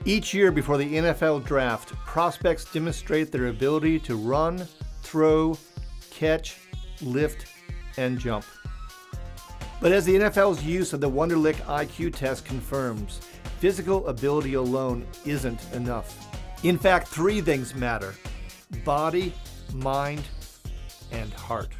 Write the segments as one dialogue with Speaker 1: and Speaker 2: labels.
Speaker 1: Each year before the NFL draft, prospects demonstrate their ability to run, throw, catch, lift, and jump. But as the NFL's use of the Wonderlic IQ test confirms, physical ability alone isn't enough. In fact, three things matter: body, mind, and heart.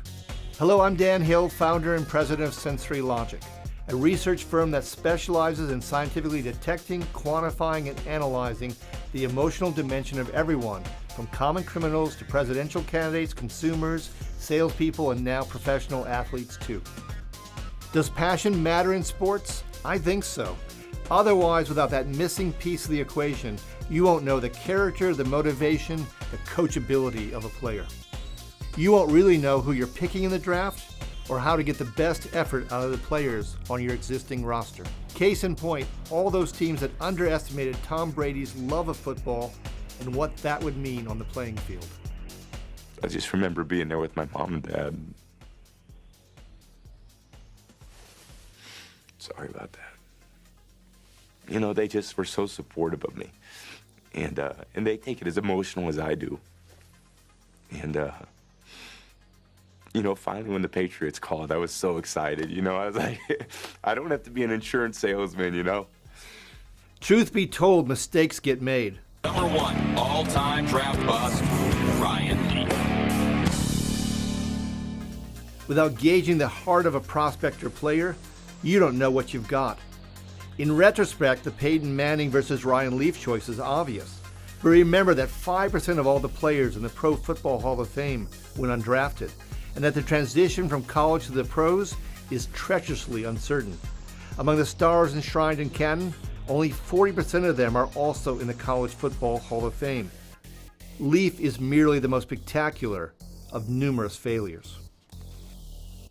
Speaker 1: Hello, I'm Dan Hill, founder and president of Sensory Logic, a research firm that specializes in scientifically detecting, quantifying, and analyzing the emotional dimension of everyone, from common criminals to presidential candidates, consumers, salespeople, and now professional athletes too. Does passion matter in sports? I think so. Otherwise, without that missing piece of the equation, you won't know the character, the motivation, the coachability of a player. You won't really know who you're picking in the draft or how to get the best effort out of the players on your existing roster. Case in point, all those teams that underestimated Tom Brady's love of football and what that would mean on the playing field.
Speaker 2: I just remember being there with my mom and dad. Sorry about that. You know, they just were so supportive of me. And they take it as emotional as I do. And, you know, finally when the Patriots called, I was so excited. You know, I was like, I don't have to be an insurance salesman, you know?
Speaker 1: Truth be told, mistakes get made.
Speaker 3: Number one, all-time draft bust, Ryan Leaf.
Speaker 1: Without gauging the heart of a prospect or player, you don't know what you've got. In retrospect, the Peyton Manning versus Ryan Leaf choice is obvious. But remember that 5% of all the players in the Pro Football Hall of Fame went undrafted, and that the transition from college to the pros is treacherously uncertain. Among the stars enshrined in Canton, only 40% of them are also in the College Football Hall of Fame. Leaf is merely the most spectacular of numerous failures.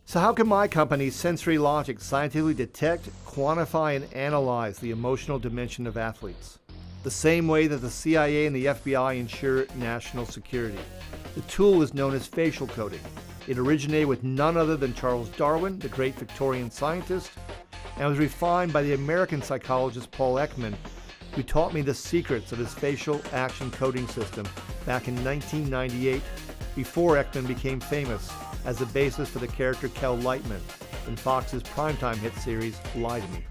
Speaker 1: So how can my company, Sensory Logic, scientifically detect, quantify, and analyze the emotional dimension of athletes? The same way that the CIA and the FBI ensure national security. The tool is known as facial coding. It originated with none other than Charles Darwin, the great Victorian scientist, and was refined by the American psychologist Paul Ekman, who taught me the secrets of his facial action coding system back in 1998, before Ekman became famous as the basis for the character Kel Lightman in Fox's primetime hit series, Lie to Me.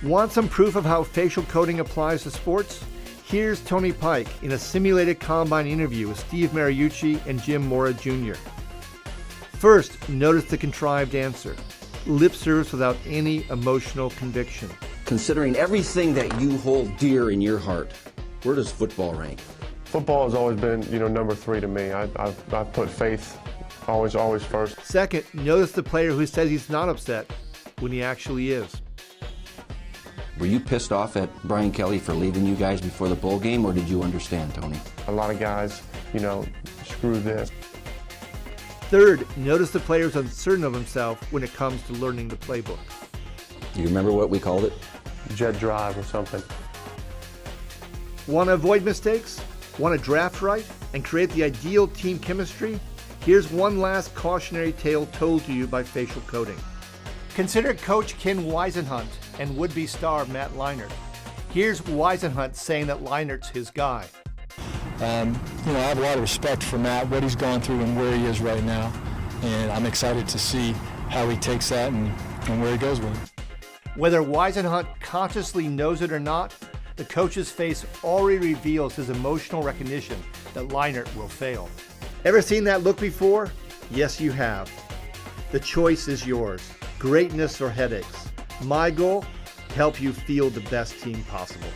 Speaker 1: Want some proof of how facial coding applies to sports? Here's Tony Pike in a simulated combine interview with Steve Mariucci and Jim Mora Jr. First, notice the contrived answer. Lip service without any emotional conviction.
Speaker 4: Considering everything that you hold dear in your heart, where does football rank?
Speaker 5: Football has always been, number three to me. I put faith always first.
Speaker 1: Second, notice the player who says he's not upset when he actually is.
Speaker 4: Were you pissed off at Brian Kelly for leaving you guys before the bowl game, or did you understand, Tony?
Speaker 5: A lot of guys, screw this.
Speaker 1: Third, notice the player's uncertain of himself when it comes to learning the playbook.
Speaker 4: Do you remember what we called it?
Speaker 5: Jet drive or something.
Speaker 1: Want to avoid mistakes? Want to draft right and create the ideal team chemistry? Here's one last cautionary tale told to you by facial coding. Consider Coach Ken Whisenhunt and would-be star Matt Leinart. Here's Whisenhunt saying that Leinart's his guy.
Speaker 6: I have a lot of respect for Matt, what he's gone through and where he is right now. And I'm excited to see how he takes that and where he goes with it.
Speaker 1: Whether Whisenhunt consciously knows it or not, the coach's face already reveals his emotional recognition that Leinart will fail. Ever seen that look before? Yes, you have. The choice is yours. Greatness or headaches. My goal? Help you field the best team possible.